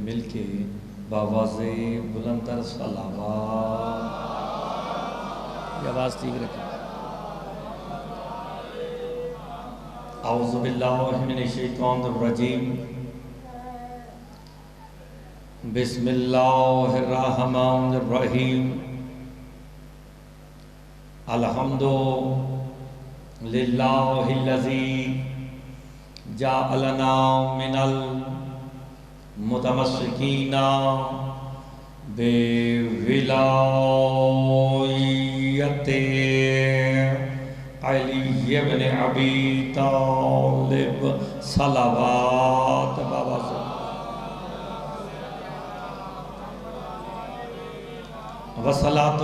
مل کے باواز بلند تر صلوات، یہ آواز ٹھیک رکھیں۔ اعوذ باللہ من الشیطان الرجیم، بسم اللہ الرحمن الرحیم، الحمد للہ الذی جعلنا من المتمسکین بولایت علی بن ابی طالب صلوات بابا وصلاۃ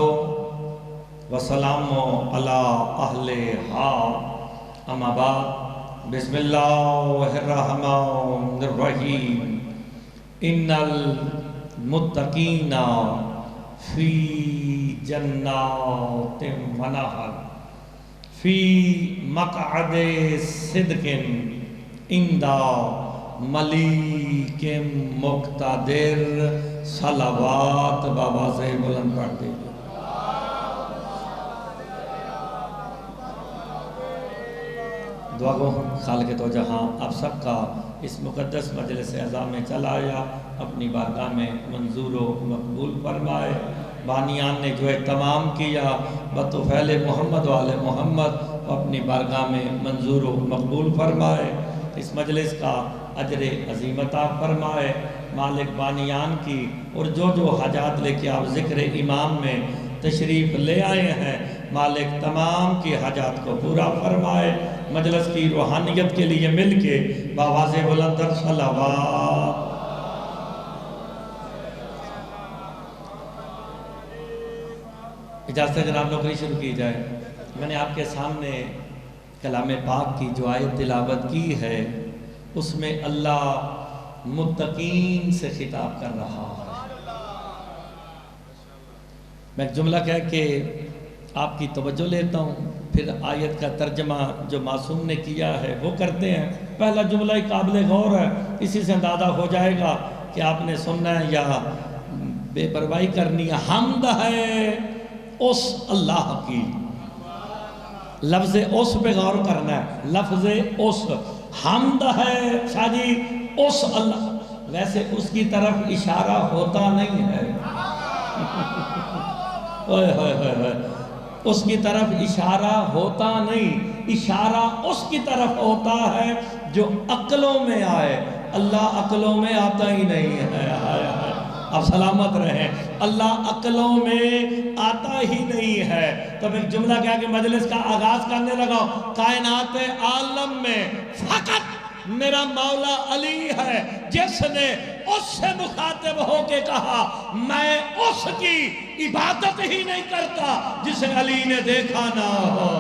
وسلام علی اہلھا اما بعد، بسم اللہ الرحمن الرحیم، ان المتقین فی جنات و نہر فی مقعد صدق عند ملیک مقتدر صلوات بابا سے بلند پڑھ دیجیے۔ دعا گو خالق تو جہاں آپ سب کا اس مقدس مجلس اعظام میں چلا آیا اپنی بارگاہ میں منظور و مقبول فرمائے۔ بانیان نے جو اہتمام کیا بطفیل محمد والے محمد اپنی بارگاہ میں منظور و مقبول فرمائے۔ اس مجلس کا اجر عظیم عطا فرمائے مالک بانیان کی، اور جو حاجات لے کے آپ ذکر امام میں تشریف لے آئے ہیں مالک تمام کی حاجات کو پورا فرمائے۔ مجلس کی روحانیت کے لیے مل کے باواز بلند تر صلوات۔ اجازت ہے جناب نوکری شروع کی جائے۔ میں نے آپ کے سامنے کلام پاک کی جو آیت تلاوت کی ہے اس میں اللہ متقین سے خطاب کر رہا ہے۔ میں ایک جملہ کہہ کے آپ کی توجہ لیتا ہوں، پھر آیت کا ترجمہ جو معصوم نے کیا ہے وہ کرتے ہیں۔ پہلا جملہ ہی قابل غور ہے، اسی سے اندازہ ہو جائے گا کہ آپ نے سننا ہے یا بے پرواہی کرنی ہے۔ حمد ہے اس اللہ کی، لفظ اس پہ غور کرنا ہے، لفظ اس حمد ہے شاہ جی اس اللہ، ویسے اس کی طرف اشارہ ہوتا نہیں ہے اس کی طرف اشارہ ہوتا نہیں، اشارہ اس کی طرف ہوتا ہے جو عقلوں میں آئے۔ اللہ عقلوں میں آتا ہی نہیں ہے، اب سلامت رہیں، اللہ عقلوں میں آتا ہی نہیں ہے۔ تو میں جملہ کہا کہ مجلس کا آغاز کرنے لگا، کائنات عالم میں فقط میرا مولا علی ہے جس نے اس سے مخاطب ہو کے کہا میں اس کی عبادت ہی نہیں کرتا جسے علی نے دیکھا نہ ہو۔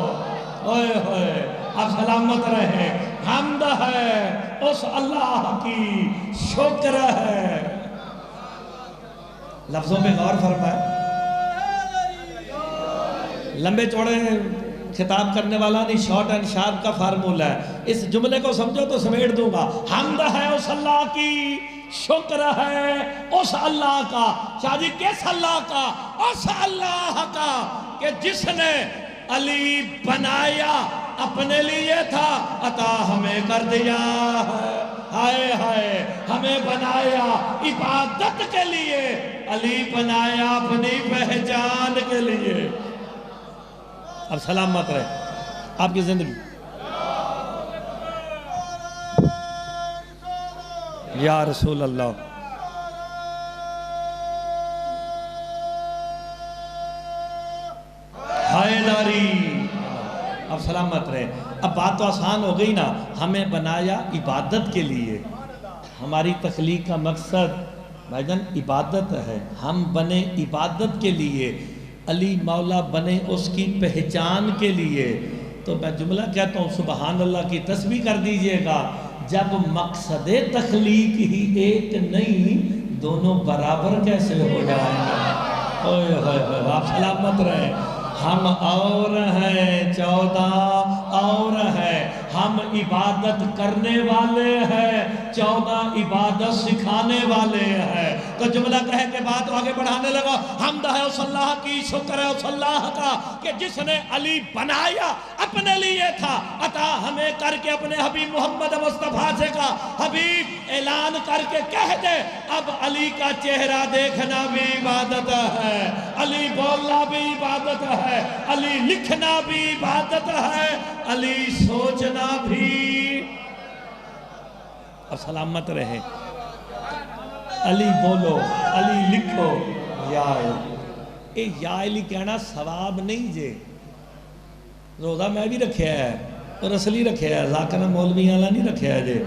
اوئے ہوئے، اب سلامت رہے، حمد ہے اس اللہ کی، شکر ہے۔ لفظوں پہ غور فرمائے، لمبے چوڑے خطاب کرنے والا نہیں، شارٹ اینڈ شارپ کا فارمولہ ہے۔ اس جملے کو سمجھو تو سمیٹ دوں گا۔ حمد ہے اس اللہ کی، شکر ہے اس اللہ کا۔ شاہ جی کس اللہ کا؟ اس اللہ کا کہ جس نے علی بنایا اپنے لیے تھا، عطا ہمیں کر دیا ہے۔ ہائے ہائے، ہمیں بنایا عبادت کے لیے، علی بنایا اپنی پہچان کے لیے۔ اب سلامت رہے آپ کی زندگی۔ یا رسول اللہ، حیدری، اب سلامت رہے۔ اب بات تو آسان ہو گئی نا، ہمیں بنایا عبادت کے لیے۔ ہماری تخلیق کا مقصد بھائی جان عبادت ہے، ہم بنے عبادت کے لیے، علی مولا بنے اس کی پہچان کے لیے۔ تو میں جملہ کہتا ہوں سبحان اللہ کی تسبیح کر دیجئے گا، جب مقصد تخلیق ہی ایک نہیں دونوں برابر کیسے ہو جائیں گے؟ آپ سلامت رہیں۔ ہم اور ہیں 14 اور ہیں، ہم عبادت کرنے والے ہیں 14 عبادت سکھانے والے ہیں۔ تو جملہ کہے کے بعد آگے بڑھانے لگا، حمد ہے اس اللہ کی، شکر ہے اس اللہ کا کہ جس نے علی بنایا اپنے لیے تھا، عطا ہمیں کر کے اپنے حبیب محمد مصطفیٰ سے کہا، حبیب اعلان کر کے کہہ دے اب علی کا چہرہ دیکھنا بھی عبادت ہے، علی بولنا بھی عبادت ہے، علی لکھنا بھی عبادت ہے، علی سوچنا بھی۔ اب سلامت رہے، علی بولو، علی لکھو، یا علی۔ یا علی کہنا ثواب نہیں جے، روزہ میں بھی رکھیا ہے اور اصلی رکھیا ہے، ذاکرہ مولوی والا نہیں رکھیا ہے جے۔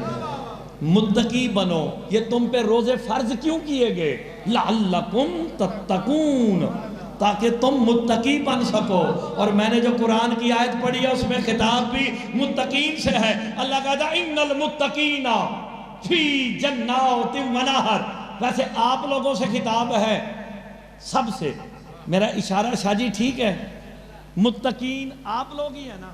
متقی بنو، یہ تم پہ روزے فرض کیوں کیے گئے؟ لعلکم تتقون، تاکہ تم متقی بن سکو۔ اور میں نے جو قرآن کی آیت پڑھی ہے اس میں خطاب بھی متقین سے ہے۔ اللہ کہتا ہے ان المتقین فی جنات و نہر۔ ویسے آپ لوگوں سے خطاب ہے، سب سے۔ میرا اشارہ شاہ جی ٹھیک ہے؟ متقین آپ لوگ ہی ہیں نا،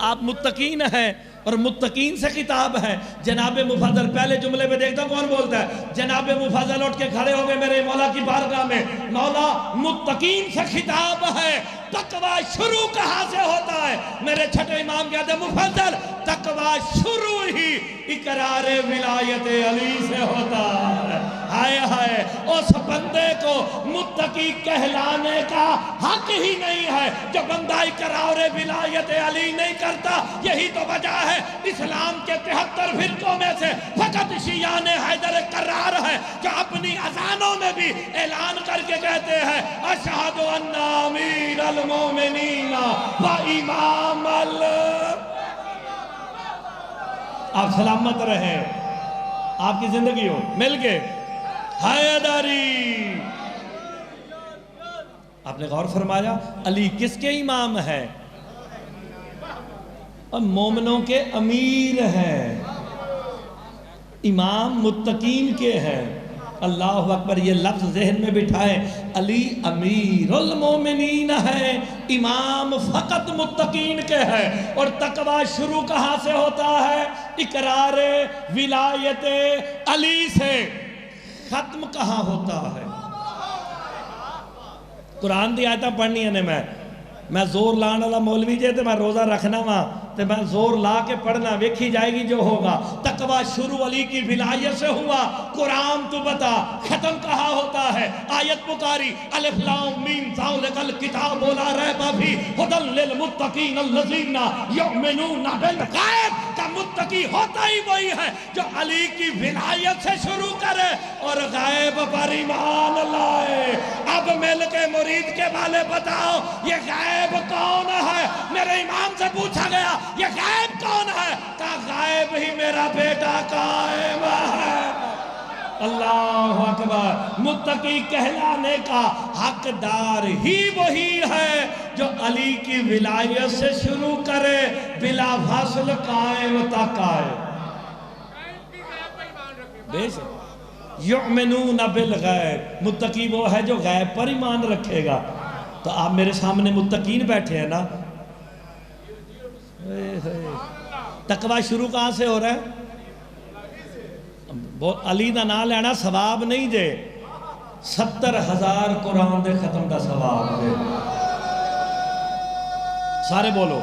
آپ متقین ہیں اور متقین سے خطاب ہے۔ جناب مفضل پہلے جملے میں دیکھتا کون بولتا ہے؟ جناب مفضل اٹھ کے کھڑے ہو گئے میرے مولا کی بارگاہ میں، مولا متقین سے خطاب ہے، تقوی شروع کہاں سے ہوتا ہے؟ میرے چھٹے امام کہتے ہیں مفضل تقوی شروع ہی اقرار ولایت علی سے ہوتا ہے۔ ہائے ہائے، اس بندے کو متقی کہلانے کا حق ہی نہیں ہے جو بندہ اقرار ولایت علی نہیں کرتا۔ یہی تو وجہ ہے اسلام کے 73 فرقوں میں سے فقط شیعہ حیدر کرار ہے جو اپنی اذانوں میں بھی اعلان کر کے کہتے ہیں اشہد ان امیر المومنین و امام آپ سلامت رہے، آپ کی زندگی ہو مل کے حیدری۔ آپ نے غور فرمایا علی کس کے امام ہے؟ اور مومنوں کے امیر ہیں، امام متقین کے ہیں۔ اللہ اکبر، یہ لفظ ذہن میں بٹھائے، علی امیر المومنین ہے، امام فقط متقین کے ہے۔ اور تقوی شروع کہاں سے ہوتا ہے؟ اقرار ولایت علی سے۔ ختم کہاں ہوتا ہے؟ قرآن دی آیتاں پڑھنی ہے میں زور لان والا مولوی جے تے میں روزہ رکھنا وا تے میں زور لا کے پڑھنا، ویکھی جائے گی جو ہوگا۔ تقوی شروع علی کی ولایت سے ہوا۔ قرآن تو بتا ختم کہاں ہوتا ہے؟ آیت پکاری الف لام میم ذالک الکتاب لا ریب فیہ ھدی للمتقین الذین یؤمنون بالغیب۔ کا متقی ہوتا ہی وہی ہے جو علی کی ولایت سے شروع کرے اور غیب پر ایمان لائے۔ اب مل کے مرید کے والے بتاؤ یہ غیب کون ہے؟ میرے امام سے پوچھا گیا یہ غیب کون ہے؟ کہا غیب ہی میرا بیٹا قائم ہے۔ اللہ اکبر، متقی کہلانے کا حقدار ہی وہی ہے جو علی کی ولایت سے شروع کرے، بلا فاصل قائم تک آئے۔ بے شک یؤمنون بالغیب، متقی وہ ہے جو غیب پر ایمان رکھے گا۔ تو آپ میرے سامنے متقین بیٹھے ہیں نا۔ تقوی شروع کہاں سے ہو رہا ہے؟ علی دا نام لینا ثواب نہیں دے، 70,000 قرآن دے ختم دا ثواب دے۔ سارے بولو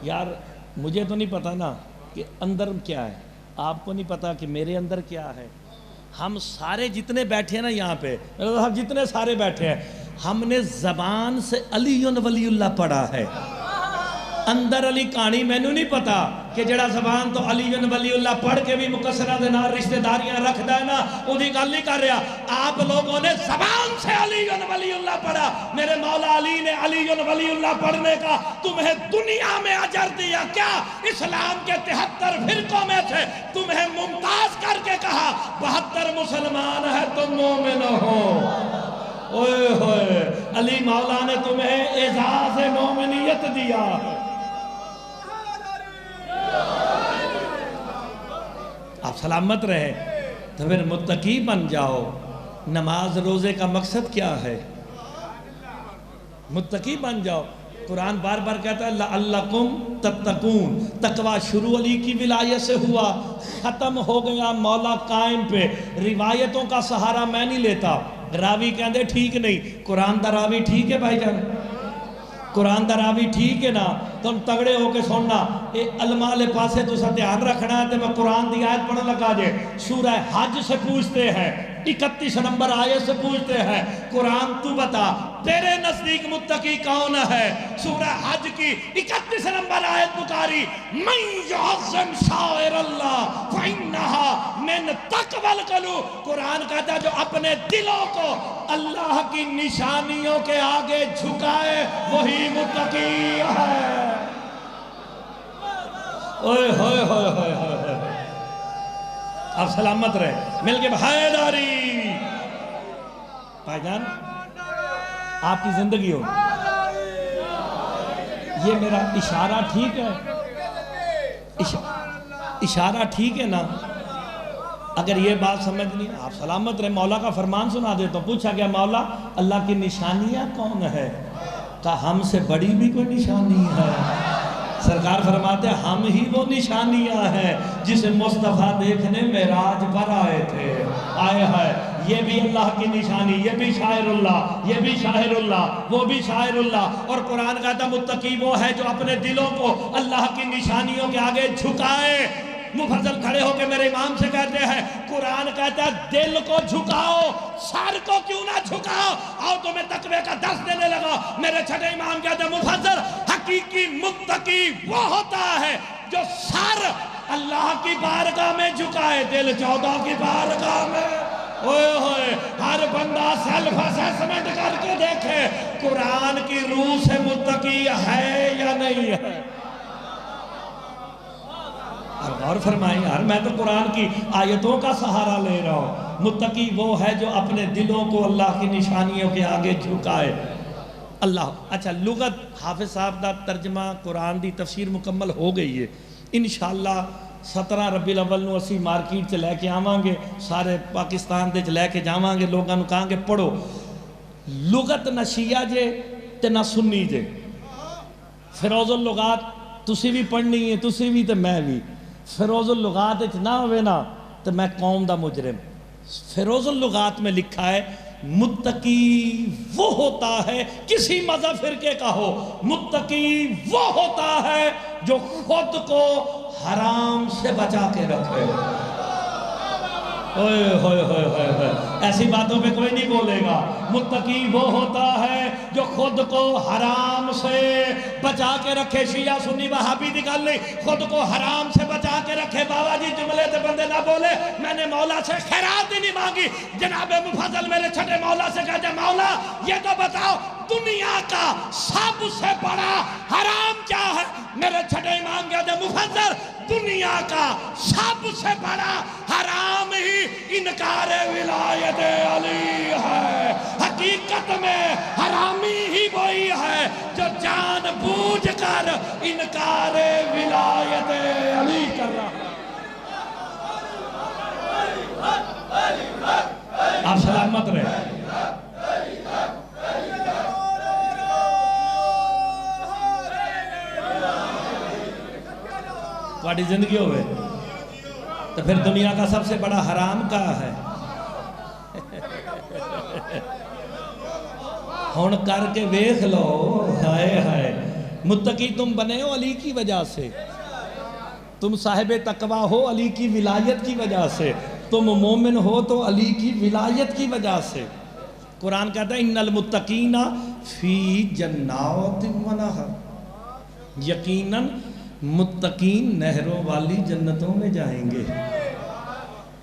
یار، مجھے تو نہیں پتا نا کہ اندر کیا ہے، آپ کو نہیں پتا کہ میرے اندر کیا ہے۔ ہم سارے جتنے بیٹھے ہیں نا یہاں پہ، ہم جتنے سارے بیٹھے ہیں، ہم نے زبان سے علی ولی اللہ پڑھا ہے، اندر علی کہانی میں نہیں پتا کہ جڑا زبان تو علی ولی اللہ پڑھ کے بھی مقصرہ دے نال رشتہ داریاں رکھ دا ہے نا، وہ دی گل نہیں کر رہا۔ آپ لوگوں نے زبان سے علی ولی اللہ پڑھا، میرے مولا علی نے علی ولی اللہ پڑھنے کا تمہیں دنیا میں اجر دیا کیا؟ اسلام کے 73 فرقوں میں سے تمہیں ممتاز کر کے کہا 72 مسلمان ہے تم مومن ہو۔ اوئے ہوئے، علی مولا نے تمہیں اعزاز مومنیت دیا۔ آپ سلامت رہے، تو پھر متقی بن جاؤ۔ نماز روزے کا مقصد کیا ہے؟ متقی بن جاؤ۔ قرآن بار بار کہتا ہے لعلکم تتقون، تقوی شروع علی کی ولایت سے ہوا، ختم ہو گیا مولا قائم پہ۔ روایتوں کا سہارا میں نہیں لیتا، راوی کہندے ٹھیک نہیں، قرآن دا راوی ٹھیک ہے بھائی جان، قرآن دا راوی ٹھیک ہے نا، تم تگڑے ہو کے سننا۔ اے علماء لے پاسے تو سا دھیان رکھنا ہے، تے میں قرآن دی آیت پڑھنے لگا جے، سورہ حج سے پوچھتے ہیں، 31 نمبر آیت سے پوچھتے ہیں، قرآن تو بتا تیرے نزدیک متقی کون ہے؟ سورہ حج کی 31 نمبر آیت پکاری، من یعظم شعائر اللہ فإنہا من تقوی القلوب۔ قرآن کہتا ہے جو اپنے دلوں کو اللہ کی نشانیوں کے آگے جھکائے وہی متقی ہے۔ اوئے ہوئے ہوئے ہوئے ہوئے، آپ سلامت رہے، مل کے بھائیداری۔ بھائی جان آپ کی زندگی ہو، یہ میرا اشارہ ٹھیک ہے؟ اشارہ ٹھیک ہے نا؟ اگر یہ بات سمجھ نہیں، آپ سلامت رہے، مولا کا فرمان سنا دیتا ہوں۔ پوچھا گیا مولا اللہ کی نشانیاں کون ہے؟ کہا ہم سے بڑی بھی کوئی نشانی ہے؟ سرکار فرماتے ہیں ہم ہی وہ نشانیاں ہیں جسے مصطفیٰ دیکھنے معراج پر آئے تھے۔ آئے ہے یہ بھی اللہ کی نشانی، یہ بھی شاعر اللہ، یہ بھی شاعر اللہ، وہ بھی شاعر اللہ۔ اور قرآن کہتا ہے متقی وہ ہے جو اپنے دلوں کو اللہ کی نشانیوں کے آگے جھکائے۔ مفضل کھڑے ہو کے میرے امام سے کہتے ہیں قرآن کہتا ہے دل کو جھکاؤ، سر کو کیوں نہ جھکاؤ؟ آؤ تمہیں تقوی کا درس دینے لگا۔ میرے چھٹے امام کہتے ہیں مفضل حقیقی متقی وہ ہوتا ہے جو سر اللہ کی بارگاہ میں جھکائے، دل 14 کی بارگاہ میں۔ اوئے ہوئے ہر بندہ سیلف اسیسمنٹ کر کے دیکھے قرآن کی روح سے متقی ہے یا نہیں ہے۔ اور فرمائیں یار میں تو قرآن کی آیتوں کا سہارا لے رہا ہوں۔ متقی وہ ہے جو اپنے دلوں کو اللہ کی نشانیوں کے آگے جھکائے۔ اللہ اچھا لغت حافظ صاحب دا ترجمہ قرآن دی تفسیر مکمل ہو گئی ہے۔ انشاءاللہ 17 ربیع الاول نو اسی مارکیٹ سے لے کے آواں گے، سارے پاکستان دے لے کے جاواں گے، لوگاں نو کہاں گے پڑھو۔ لغت نہ شیعہ جے تے نہ سنی جے، فیروز اللغات تسی بھی پڑھنی ہے، تسی بھی تے میں بھی۔ فیروز اللغات اچھ نہ ہوئے نا تو میں قوم دا مجرم۔ فیروز اللغات میں لکھا ہے متقی وہ ہوتا ہے، کسی مذہب فرقے کا ہو، متقی وہ ہوتا ہے جو خود کو حرام سے بچا کے رکھے۔ اوئے ہوئے ہوئے ہوئے ہوئے، ایسی باتوں پہ کوئی نہیں بولے گا۔ متقی وہ ہوتا ہے جو خود کو حرام سے بچا کے رکھے۔ شیعہ سنی وہابی دی گل نہیں، خود کو حرام سے بچا کے رکھے۔ بابا جی جملے تے بندے نہ بولے، میں نے مولا سے خیرات ہی نہیں مانگی۔ جناب مفضل میرے چھٹے مولا سے کہتے ہیں مولا یہ تو بتاؤ دنیا کا سب سے بڑا حرام کیا ہے؟ میرے چھٹے امام کہتے ہیں مفضل دنیا کا سب سے بڑا حرام ہی انکار ولایت علی ہے۔ حقیقت میں حرامی ہی وہی ہے جو جان بوجھ کر انکار ولایت علی کر رہا ہے۔ آپ سلامت رہے۔ تھوڑی زندگی ہوئے تو پھر دنیا کا سب سے بڑا حرام کہا ہے؟ ہون کر کے ویکھ لو، ہائے ہائے متقی تم بنے ہو علی کی وجہ سے، تم صاحب تقوی ہو علی کی ولایت کی وجہ سے، تم مومن ہو تو علی کی ولایت کی وجہ سے۔ قرآن کہتا ہے ان المتقین فی جنات و نہر، یقیناً متقین نہروں والی جنتوں میں جائیں گے۔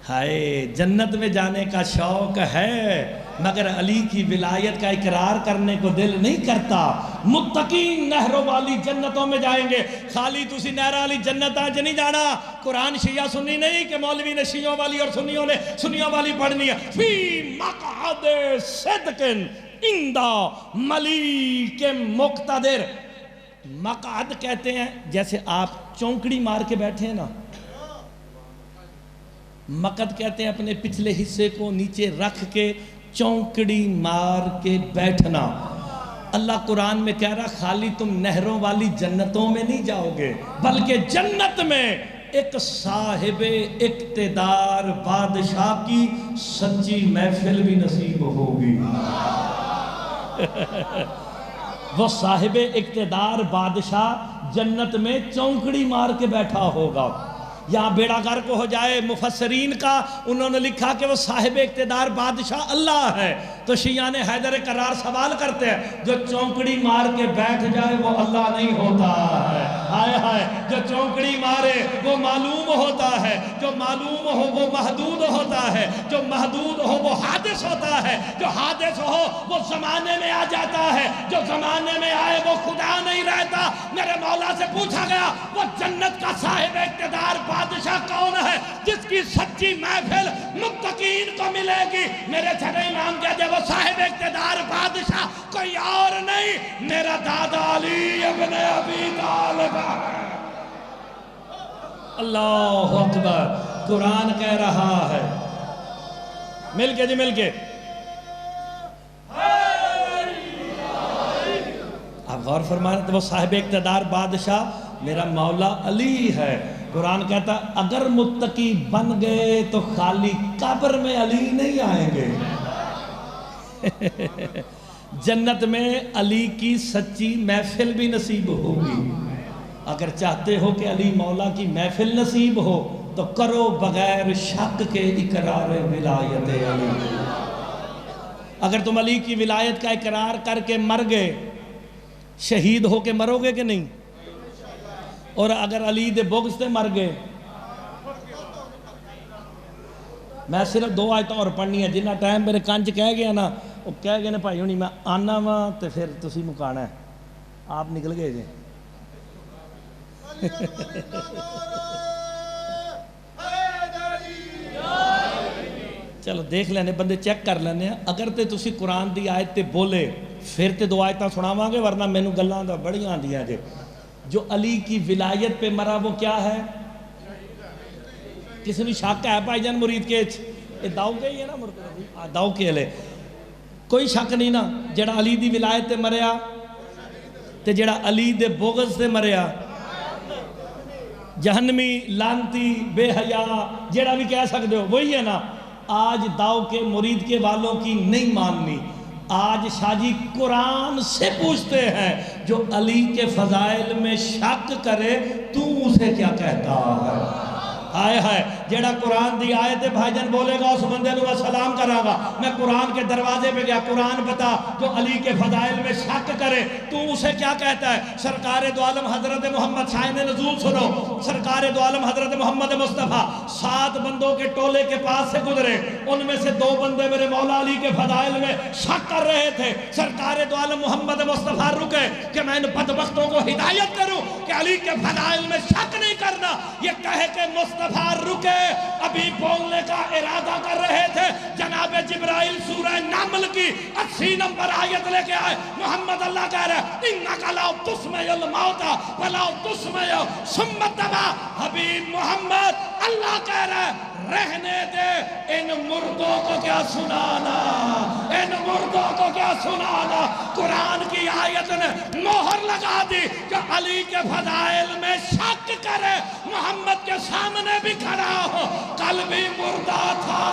ہائے جنت میں جانے کا شوق ہے مگر علی کی ولایت کا اقرار کرنے کو دل نہیں کرتا۔ متقین نہروں والی جنتوں میں جائیں گے۔ خالی تسی نہرہ والی جنت آج نہیں جانا، قرآن شیعہ سنی نہیں کہ مولوی نے شیعوں والی اور سنیوں نے سنیوں والی پڑھنی ہے۔ فی مقعد صدق عند ملیک مقتدر۔ مقعد کہتے ہیں جیسے آپ چونکڑی مار کے بیٹھے ہیں نا، مقعد کہتے ہیں اپنے پچھلے حصے کو نیچے رکھ کے چونکڑی مار کے بیٹھنا۔ اللہ قرآن میں کہہ رہا خالی تم نہروں والی جنتوں میں نہیں جاؤ گے، بلکہ جنت میں ایک صاحب اقتدار بادشاہ کی سچی محفل بھی نصیب ہوگی۔ وہ صاحب اقتدار بادشاہ جنت میں چونکڑی مار کے بیٹھا ہوگا۔ یہاں بیڑا غرق ہو جائے مفسرین کا، انہوں نے لکھا کہ وہ صاحب اقتدار بادشاہ اللہ ہے، تو شیعان حیدر کرار سوال کرتے ہیں جو چونکڑی مار کے بیٹھ جائے وہ اللہ نہیں ہوتا ہے۔ ہائے ہائے، جو چونکڑی مارے وہ معلوم ہوتا ہے، جو معلوم ہو وہ محدود ہوتا ہے، جو محدود ہو وہ حادث ہوتا ہے، جو حادث ہو وہ زمانے میں آ جاتا ہے، جو زمانے میں آئے وہ خدا نہیں رہتا۔ میرے مولا سے پوچھا گیا وہ جنت کا صاحب اقتدار بادشاہ کون ہے جس کی سچی محفل متقین کو ملے گی؟ میرے چھٹے امام کہتے ہیں وہ صاحب اقتدار بادشاہ کوئی اور نہیں، میرا دادا علی ابن ابی طالب ہے۔ اللہ اکبر، قرآن کہہ رہا ہے، مل کے جی مل کے آپ غور فرمائیں تو وہ صاحب اقتدار بادشاہ میرا مولا علی ہے۔ قرآن کہتا اگر متقی بن گئے تو خالی قبر میں علی نہیں آئیں گے، جنت میں علی کی سچی محفل بھی نصیب ہوگی۔ اگر چاہتے ہو کہ علی مولا کی محفل نصیب ہو تو کرو بغیر شک کے اقرار ولایت علی۔ اگر تم علی کی ولایت کا اقرار کر کے مر گئے، شہید ہو کے مرو گے کہ نہیں؟ اور اگر علی دے بغض سے مر گئے، میں صرف 2 آیتیں اور پڑھنی ہے، جنہ ٹائم میرے کانچ کہہ گیا نا، وہ کہہ گئے نا بھائی ہونی میں آنا وا تو پھر تسی مکانا ہے، آپ نکل گئے جی۔ چلو دیکھ لینے بندے چیک کر لینے ہیں، اگر تے تسی قرآن دی آیت تے بولے پھر تے 2 آیتیں سناواں گے، ورنہ مینوں گلاں دا بڑیاں دیا جے۔ جو علی کی ولایت پہ مرا وہ کیا ہے؟ کسی نے شک ہے بھائی جان مرید کے یہ داؤ کے ہی ہے نا، داؤ کے لے کوئی شک نہیں نا، جڑا علی دی ولایت تے مریا تے جڑا علی دے بغض تے مریا جہنمی لانتی بے حیا جڑا بھی کہہ سکتے ہو وہی ہے نا۔ آج داؤ کے مرید کے والوں کی نہیں ماننی، آج شاہ جی قرآن سے پوچھتے ہیں جو علی کے فضائل میں شک کرے تو اسے کیا کہتا ہے؟ آئے ہے جیڑا قرآن دی آیت بھائی جان بولے گا اس بندے نو میں سلام کرا گا۔ میں قرآن کے دروازے پہ گیا، قرآن بتا جو علی کے فضائل میں شک کرے تو اسے کیا کہتا ہے؟ سرکار دو عالم حضرت محمد شاہین نزول سنو، سرکار دو عالم حضرت محمد مصطفیٰ 7 بندوں کے ٹولے کے پاس سے گزرے، ان میں سے 2 بندے میرے مولا علی کے فضائل میں شک کر رہے تھے۔ سرکار دو عالم محمد مصطفیٰ رکے کہ میں ان بدبختوں کو ہدایت کروں کہ علی کے فضائل میں شک نہیں کرنا۔ یہ کہے کہ مصطفیٰ رکے، ابھی بولنے کا ارادہ کر رہے تھے، جناب جبرائیل سورہ نمل کی 80 نمبر آیت لے کے آئے۔ محمد اللہ کہہ رہے ہیں اِنَّكَ لَوْ تُسْمِعُ الْمَوْتَى وَلَوْ تُسْمِعُ ثُمَّ اتَّبَعَ۔ حبیب محمد اللہ کہہ رہے ہیں رہنے دے، ان مردوں کو کیا سنانا، ان مردوں کو کیا سنانا۔ قرآن کی آیت نے مہر لگا دی کہ علی کے فضائل میں شک کرے، محمد کے سامنے بھی کھڑا ہو، کل بھی مردہ تھا۔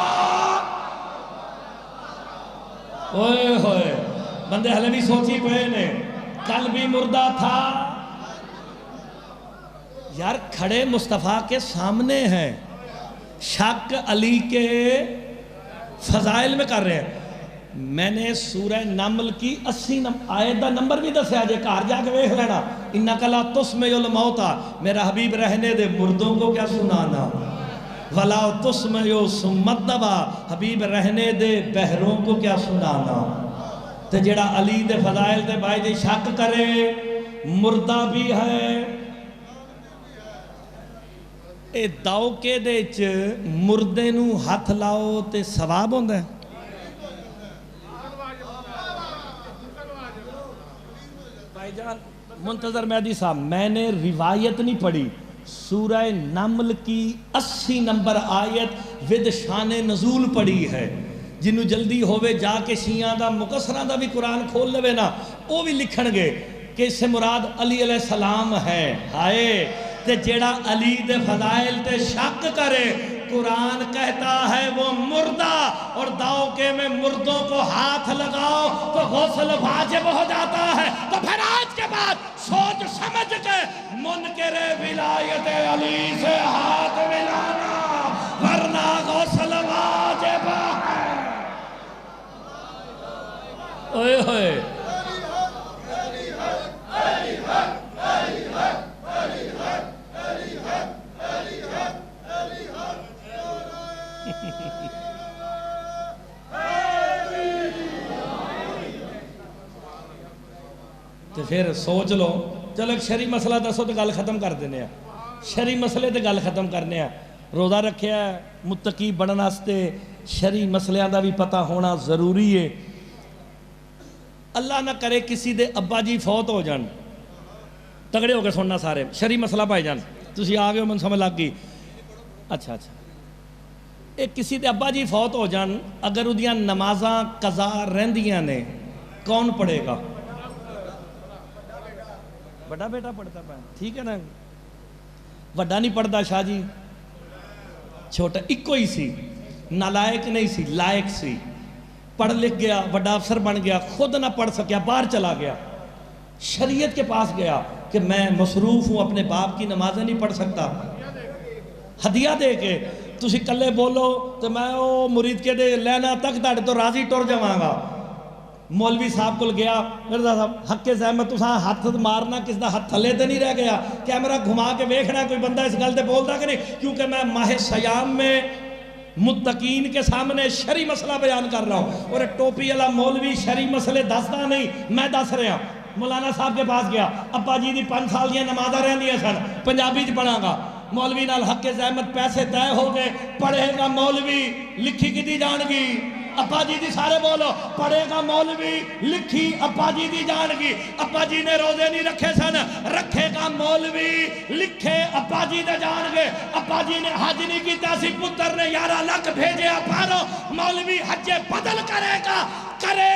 اوئے ہوئے بندے ہلے بھی سوچی پہے نے، کل بھی مردہ تھا۔ یار کھڑے مصطفیٰ کے سامنے ہیں، شک علی کے فضائل میں کر رہے ہیں۔ میں نے سورہ نمل کی 80 آیت دا نمبر بھی دسیا جے کار جا کے ویکھ لینا۔ اِنَّكَ لَا تُسْمِعُ الْمَوْتَى، میرا حبیب رہنے دے مردوں کو کیا سنانا، وَلَا تُسْمِعُ ثُمَّ اتَّبَعَ، حبیب رہنے دے بہروں کو کیا سنانا۔ تو جڑا علی دے فضائل دے بھائی جی شک کرے مردہ بھی ہے۔ اے داؤ کے دے چ مردے نو ہاتھ لاؤ تے ثواب ہوندہ ہے۔ بھائی جان منتظر مہدی صاحب میں نے روایت نہیں پڑھی، سورہ نمل کی 80 نمبر آیت ود شان نزول پڑھی ہے۔ جنہوں جلدی ہوئے جا کے شیعہ دا مقصرہ دا بھی قرآن کھول لے نا، وہ بھی لکھن گے کہ اس سے مراد علی علیہ السلام ہے. ہائے تے جیڑا علی دے فضائل تے شک کرے قرآن کہتا ہے وہ مردہ، اور داؤکے میں مردوں کو ہاتھ لگاؤ تو غسل واجب ہو جاتا ہے. تو پھر آج کے بعد سوچ سمجھ کے منکر ولایت علی سے ہاتھ ملانا، ورنہ غسل واجب ہے. اوئے ہوئے تو پھر سوچ لو. چلو ایک شرعی مسئلہ دسو تو گل ختم کر دینے ہیں. شرعی مسئلے تے گل ختم کرنے ہیں. روزہ رکھیا ہے متقی بنن واسطے شرعی مسئلیاں دا بھی پتہ ہونا ضروری ہے. اللہ نہ کرے کسی دے ابا جی فوت ہو جان، تگڑے ہو کے سننا سارے. شرعی مسئلہ پائی جان تسی آ گئے ہو، من سمجھ لگ گئی. اچھا ایک کسی دے ابا جی فوت ہو جان، اگر اودیاں نمازاں قضا رہندیاں نے کون پڑھے گا؟ بڑا بیٹا پڑھتا پہ، ٹھیک ہے نا. وڈا نہیں پڑھتا شاہ جی، چھوٹا اکو ہی سی، نالائق نہیں سی، لائق سی. پڑھ لکھ گیا، وڈا افسر بن گیا، خود نہ پڑھ سکیا، باہر چلا گیا، شریعت کے پاس گیا کہ میں مصروف ہوں، اپنے باپ کی نمازیں نہیں پڑھ سکتا. ہدیہ دے کے تسی کلے بولو تو میں او مرید کے دے لینا تک تاڑے تو راضی ٹور جاواں گا. مولوی صاحب کو گیا، مرزا صاحب حق زحمت تساں ہاتھ مارنا کس دا ہاتھ تھلے تے نہیں رہ گیا، کیمرہ گھما کے ویکھنا کوئی بندہ اس گل تے بولدا کہ نہیں، کیونکہ میں ماہ سیام میں متقین کے سامنے شرعی مسئلہ بیان کر رہا ہوں. اور ٹوپی والا مولوی شرعی مسئلے دسدا نہیں، میں دس رہا. مولانا صاحب کے پاس گیا، ابا جی دی 5 سال دیاں نمازاں رہندیاں سن، پنجابی چ پڑھاں گا. مولوی نال حق زحمت پیسے طے ہو گئے، پڑھے گا مولوی، لکھی کدی جان گی؟ ابا جی دی سارے بولو، پڑھے گا مولوی، لکھی ابا جی دی جان گی. ابا جی نے روزے نہیں رکھے سن، رکھے گا مولوی، لکھے ابا جی دے جان گے. ابا جی نے حج نہیں کیتا سی، پتر نے 11 لاکھ بھیجے پارو، مولوی حج بدل کرے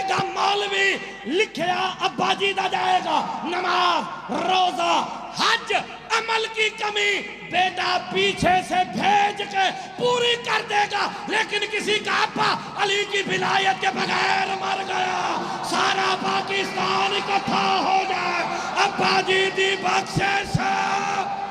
گا مولوی، لکھیا ابا جی دا جائے گا. نماز، روزہ، حج، عمل کی کمی بیٹا پیچھے سے بھیج کے پوری کر دے گا. لیکن کسی کا ابا علی کی ولایت کے بغیر مر گیا، سارا پاکستان اکٹھا ہو جائے، ابا جی دی بخشش ہے.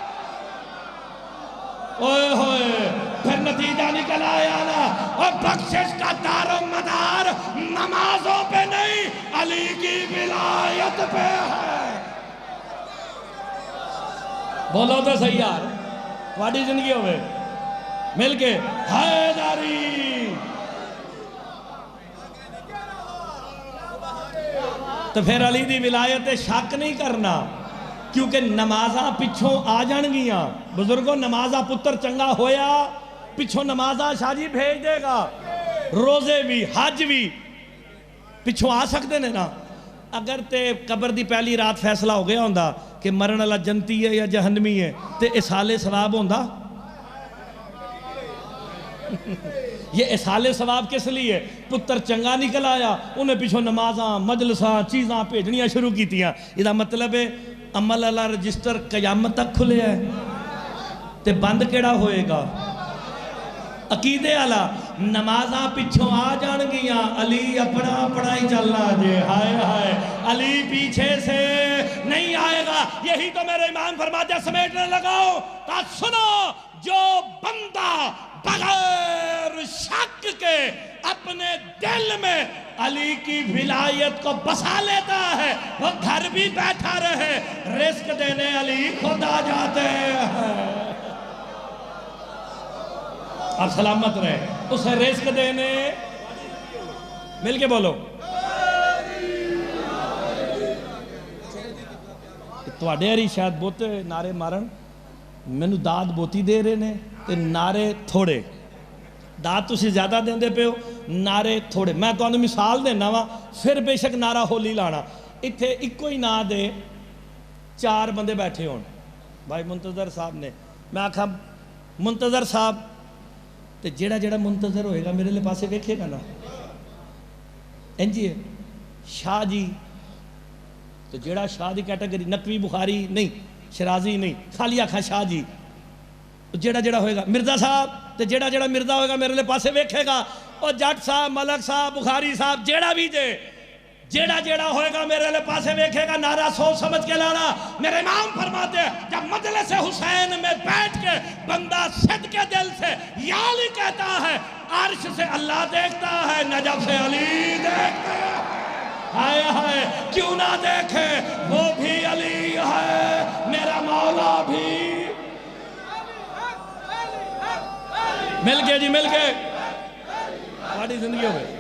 اوئے ہوئے پھر نتیجہ نکل آیا نا. اور بخشش کا دار و مدار نمازوں پہ نہیں، علی کی ولایت پہ ہے. بولو تو صحیح یار، تھوڑی زندگی ہوئے مل کے حیدری. تو پھر علی دی ولایت شک نہیں کرنا، کیونکہ نمازاں پچھوں آ جان گیاں. بزرگوں نمازاں پتر چنگا ہویا پچھوں نمازاں شاہ جی بھیج دے گا. روزے بھی حج بھی پچھوں آ سکتے نے نا. اگر تے قبر دی پہلی رات فیصلہ ہو گیا ہوندا کہ مرن والا جنتی ہے یا جہنمی ہے تے اسال ثواب ہوندا. یہ اسال ثواب کس لیے؟ پتر چنگا نکل آیا، انہیں پیچھوں نمازاں مجلساں چیزاں بھیجنیاں شروع کیتیاں. یہ مطلب ہے عمل والا رجسٹر قیامت تک کھلے ہے تے بند کیڑا ہوئے گا؟ عقیدے والا. نمازاں پچھوں آ جان گیاں، علی اپنا ہی چلنا جے. ہائے ہائے علی پیچھے سے نہیں آئے گا. یہی تو میرے امام فرماتے سمیٹنے لگاؤ تا سنو، جو بندہ بغیر شک کے اپنے دل میں علی کی ولایت کو بسا لیتا ہے، وہ گھر بھی بیٹھا رہے، رزق دینے علی خود آ جاتے ہیں. آپ سلامت رہے، اسے رزق دینے. مل کے بولو. تواڈے ہری شاید بہتے نعرے مارن، مینوں داد بوتی دے رہے نے تے نعرے تھوڑے. داد تسی زیادہ دیندے پہ ہو، نعرے تھوڑے. میں تو انہوں مثال دینا وا، پھر بے شک نعرہ ہولی لانا. اتھے ایک ہی نا دے 4 بندے بیٹھے ہون. بھائی منتظر صاحب نے، میں آکھا منتظر صاحب تے جیڑا منتظر ہوئے گا میرے لئے پاسے ویکھے گا نا. انجی ہے شاہ جی تو جیڑا شاہ دی کیٹیگری نقوی بخاری نہیں شرازی نہیں خالی آکھا شاہ جی جیڑا جیڑا ہوئے گا مرزا صاحب تو جیڑا جیڑا مرزا ہوئے گا میرے لئے پاسے ویکھے گا اور جٹ صاحب ملک صاحب بخاری صاحب جیڑا بھی جے جیڑا جیڑا ہوئے گا میرے لئے پاسے ویکھے گا نعرہ سوچ سمجھ کے لانا میرے امام فرماتے ہیں جب مجلس حسین میں بیٹھ کے بندہ صدقے دل سے یا علی کہتا ہے عرش سے اللہ دیکھتا ہے نجف سے علی دیکھتا ہے ہائے ہائے کیوں نہ دیکھے وہ بھی علی ہے میرا مولا بھی مل کے جی مل کے بڑی زندگی ہوئے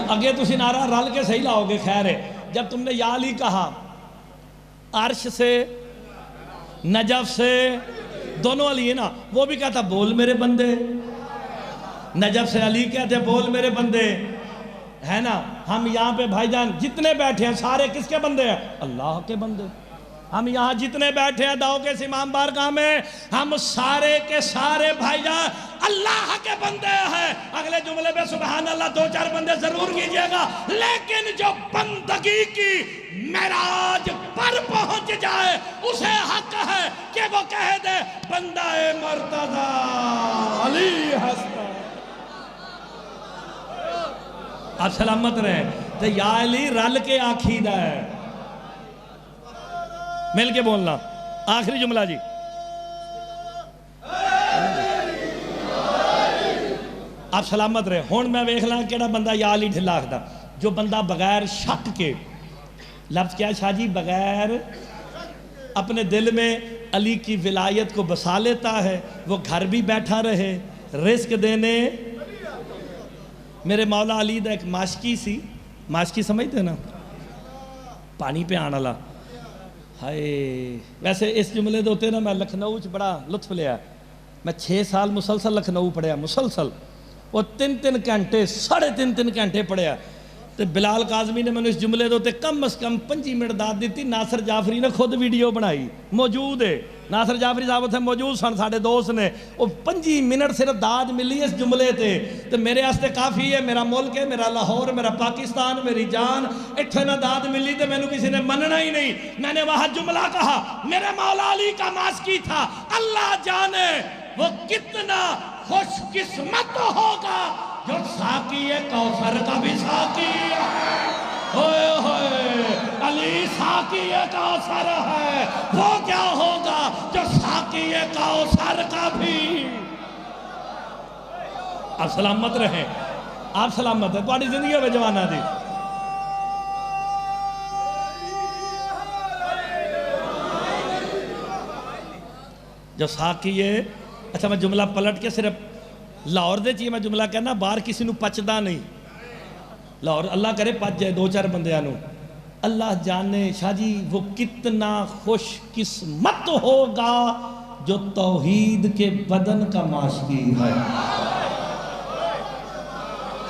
اگے تسی نعرہ رل کے صحیح لاؤ گے خیر ہے جب تم نے یا علی کہا عرش سے نجف سے دونوں علی ہے نا وہ بھی کہتا بول میرے بندے نجف سے علی کہتے بول میرے بندے ہے نا ہم یہاں پہ بھائی جان جتنے بیٹھے ہیں سارے کس کے بندے ہیں اللہ کے بندے ہم یہاں جتنے بیٹھے ہیں داؤ کے امام بارگاہ میں ہم سارے کے سارے بھائی جان اللہ کے بندے ہیں اگلے جملے میں سبحان اللہ دو چار بندے ضرور کیجئے گا لیکن جو بندگی کی معراج پر پہنچ جائے اسے حق ہے کہ وہ کہہ دے بندہ مرتضی علی ہستا آپ سلامت رہے تو یا علی رل کے آکھیدہ ہے مل کے بولنا آخری جملہ جی آپ سلامت رہے ہون میں ویکھ لاں کیڑا بندہ یا علی ڈھلا آکھدا جو بندہ بغیر شک کے لفظ کیا شاہ جی بغیر اپنے دل میں علی کی ولایت کو بسا لیتا ہے وہ گھر بھی بیٹھا رہے رزق دینے میرے مولا علی دا ایک ماشکی سی ماشکی سمجھتے نا پانی پہ آنا لا ہائے ویسے اس جملے دے ہوتے نا میں لکھنؤ بڑا لطف لیا میں 6 سال مسلسل لکھنؤ پڑھیا مسلسل وہ 3 گھنٹے 3.5 گھنٹے پڑھیا تو بلال قاظمی نے میں نے اس جملے دے ہوتے کم از کم 5 منٹ داد دیتی ناصر جعفری نے خود ویڈیو بنائی موجود ہے ناصر جعفری صاحب تھے موجود سن ساڑھے دوست نے وہ 5 منٹ صرف داد ملی اس جملے تے تو میرے آستے کافی ہے میرا ملک ہے میرا لاہور میرا پاکستان میری جان اتھے نہ داد ملی تو میں نے کسی نے مننا ہی نہیں میں نے وہاں جملہ کہا میرے مولا علی کا ماسکی تھا اللہ جانے وہ کتنا خوش قسمت ہوگا جو ساقی کوثر کا بھی ساقی ہے ہوئے ہوئے علی ساقی کوثر ہے وہ کیا ہوگا جو ساقی کوثر کا بھی آپ سلامت رہیں آپ سلامت ہیں تمہاری زندگی میں جوانہ دی جو ساقی اچھا میں جملہ پلٹ کے صرف لاہور دے چاہیے میں جملہ کہنا باہر کسی نو پچدا نہیں لاہور اللہ کرے پچ جائے 2-4 بندیاں نو اللہ جانے شاہ جی وہ کتنا خوش قسمت ہوگا جو توحید کے بدن کا ماشکی ہے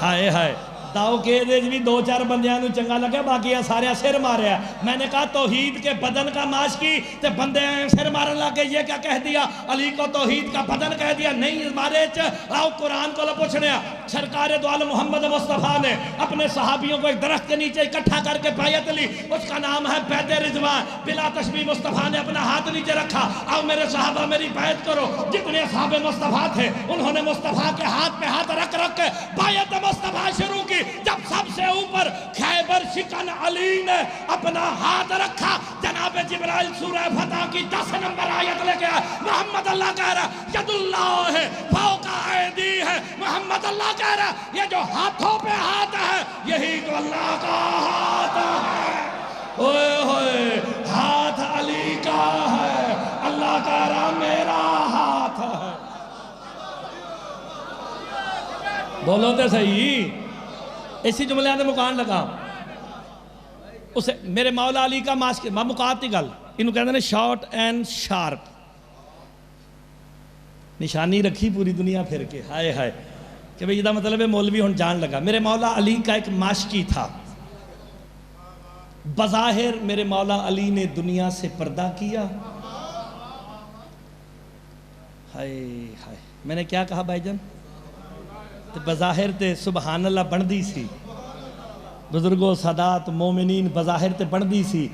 ہائے ہائے داؤ کے دیج بھی 2-4 بندیاں نو چنگا لگے باقی سارے سر مارے ہیں میں نے کہا توحید کے بدن کا ماشکی تے بندے سر مارن لگے یہ کیا کہہ دیا علی کو توحید کا بدن کہہ دیا نہیں مارے آؤ قرآن کو لے پوچھنے سرکار دو عالم محمد مصطفیٰ نے اپنے صحابیوں کو ایک درخت کے نیچے اکٹھا کر کے بیعت لی اس کا نام ہے بیعت رضوان بلا تشبیہ مصطفیٰ نے اپنا ہاتھ نیچے رکھا آؤ میرے صحابہ میری بیعت کرو جتنے اصحاب مصطفیٰ تھے انہوں نے مصطفیٰ کے ہاتھ پہ ہاتھ رکھ رکھ کے بیعت مصطفیٰ شروع کی جب سب سے اوپر خیبر شکن علی نے اپنا ہاتھ رکھا جناب جبرائیل سورہ فتح کی 10 نمبر آیت لے کے محمد اللہ کہہ رہا ید اللہ ہے فوق ایدی ہے محمد اللہ کہہ رہا یہ جو ہاتھوں پہ ہاتھ ہے یہی تو اللہ کا ہاتھ ہے اوئے ہوئے ہاتھ علی کا ہے اللہ کہہ رہا میرا ہاتھ ہے بولو تے صحیح اسی جملے آنے مکان لگا اسے میرے مولا علی کا ماسک میں مقاتی گل انہوں کہتے ہیں شارٹ اینڈ شارپ نشانی رکھی پوری دنیا پھر کے ہائے ہائے کہ بھئی یہ مطلب ہے مولوی ہون جان لگا میرے مولا علی کا ایک ماسکی تھا بظاہر میرے مولا علی نے دنیا سے پردہ کیا ہائے ہائے میں نے کیا کہا بھائی جان تے بظاہر تے سبحان اللہ بندی سی، بزرگوں سادات مومنین بظاہر تے بندی سی،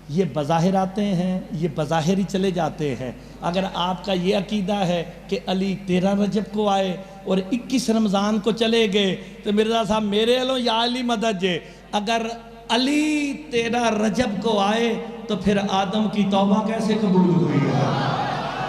یہ بظاہر آتے ہیں، یہ بظاہر ہی چلے جاتے ہیں۔ اگر آپ کا یہ عقیدہ ہے کہ علی 13 رجب کو آئے اور 21 رمضان کو چلے گئے تو مرزا صاحب میرے علوں یا علی مدد جے، اگر علی 13 رجب کو آئے تو پھر آدم کی توبہ کیسے قبول ہوئی ہے؟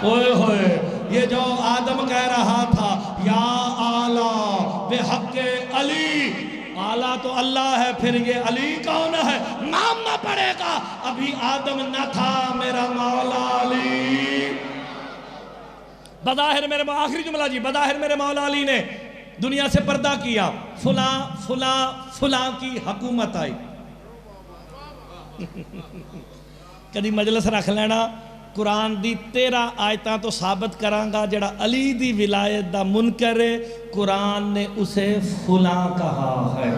اوئے ہوئے، یہ جو آدم کہہ رہا تھا یا اعلیٰ بحق علی، اعلیٰ تو اللہ ہے، پھر یہ علی کون ہے؟ نام نہ پڑے گا، ابھی آدم نہ تھا میرا مولا علی۔ بظاہر میرے آخری جملہ جی، بظاہر میرے مولا علی نے دنیا سے پردہ کیا، فلاں فلاں فلاں کی حکومت آئی۔ کدی مجلس رکھ لینا، قرآن دی 13 آیتاں تو ثابت کرانگا جڑا علی دی ولایت دا منکر ہے، قرآن نے اسے فلاں کہا ہے۔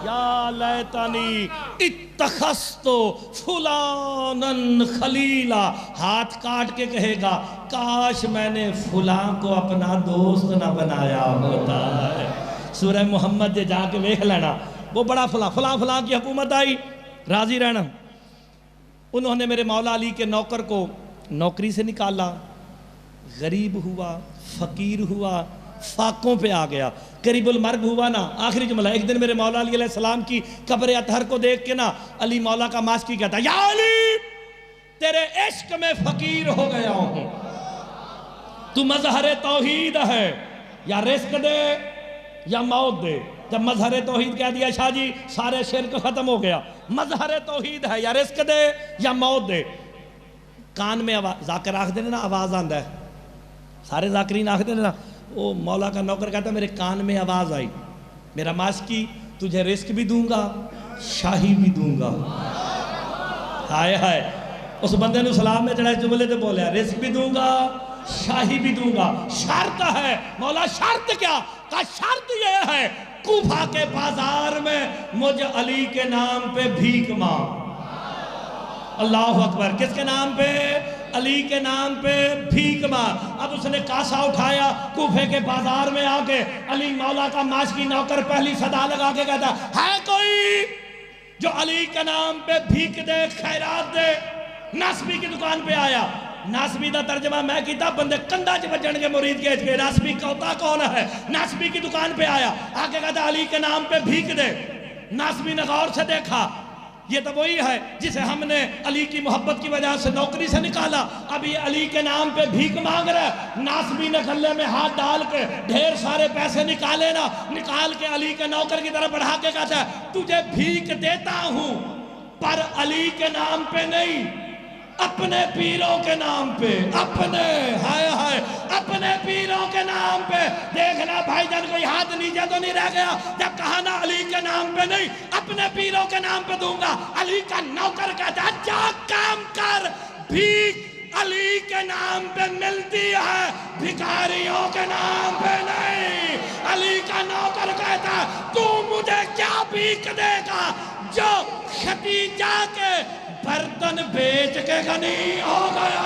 یا لیتنی اتخذت فلانا خلیلا، ہاتھ کاٹ کے کہے گا کاش میں نے فلاں کو اپنا دوست نہ بنایا ہوتا ہے۔ سورہ محمد جے جا کے دیکھ لینا، وہ بڑا فلاں کی حکومت آئی، راضی رہنا۔ انہوں نے میرے مولا علی کے نوکر کو نوکری سے نکالا، غریب ہوا، فقیر ہوا، فاقوں پہ آ گیا، قریب المرگ ہوا نا۔ آخری جملہ، ایک دن میرے مولا علی علیہ السلام کی قبر اطہر کو دیکھ کے نا علی مولا کا ماسکی کہتا یا علی تیرے عشق میں فقیر ہو گیا ہوں، تو مظہر توحید ہے، یا رزق دے یا موت دے۔ جب مظہر توحید کہہ دیا شاہ جی سارے شرک ختم ہو گیا، مظہر توحید ہے، یا رزق دے یا موت دے۔ کان میں آواز، ذاکر آخ دینے نا آواز آندہ ہے، سارے ذاکرین آخ دینے نا، وہ مولا کا نوکر کہتا ہے میرے کان میں آواز آئی، میرا ماسکی تجھے رزق بھی دوں گا، شاہی بھی دوں گا۔ ہائے ہائے، اس بندے نے سلام میں چڑھائے جملے تے بولے رزق بھی دوں گا، شاہی بھی دوں گا، شرط ہے۔ مولا شرط کیا؟ کہا شرط یہ ہے کوفہ کے بازار میں مجھ علی کے نام پہ بھیک مانگ۔ اللہ اکبر، کس کے نام پہ؟ علی کے نام پہ بھیک مانگ۔ اب اس نے کاسا اٹھایا، کوفے کے بازار میں آ کے علی مولا کا ماسکی نوکر پہلی صدا لگا کے کہتا ہے کوئی جو علی کے نام پہ بھیک دے، خیرات دے؟ ناسبی کی دکان پہ آیا، ناسبی دا ترجمہ میں کیتا بندے کندہ چ بجن کے مرید کے کے ناسبی کوتا کون ہے؟ ناسبی کی دکان پہ آیا، آگے کہتا علی کے نام پہ بھیک دے۔ ناسبی نے غور سے دیکھا، یہ تو وہی ہے جسے ہم نے علی کی محبت کی وجہ سے نوکری سے نکالا، اب یہ علی کے نام پہ بھیک مانگ رہا ہے۔ ناسبی نے گلے میں ہاتھ ڈال کے ڈھیر سارے پیسے نکالے نا، نکال کے علی کے نوکر کی طرف بڑھا کے کہتا ہے تجھے بھیک دیتا ہوں پر علی کے نام پہ نہیں، اپنے پیروں کے نام پہ، اپنے ہائے ہائے اپنے پیروں کے نام پہ۔ دیکھنا بھائی جان کوئی ہاتھ نیچے تو نہیں رہ گیا جب کہا نا علی کے نام پہ نہیں اپنے پیروں کے نام پہ دوں گا۔ علی کا نوکر کہتا ہے جا کام کر، بھیک علی کے نام پہ ملتی ہے، بھکاریوں کے نام پہ نہیں۔ علی کا نوکر کہتا ہے تو مجھے کیا بھیک دے گا جو ختیجہ کے برتن بیچ کے غنی ہو گیا۔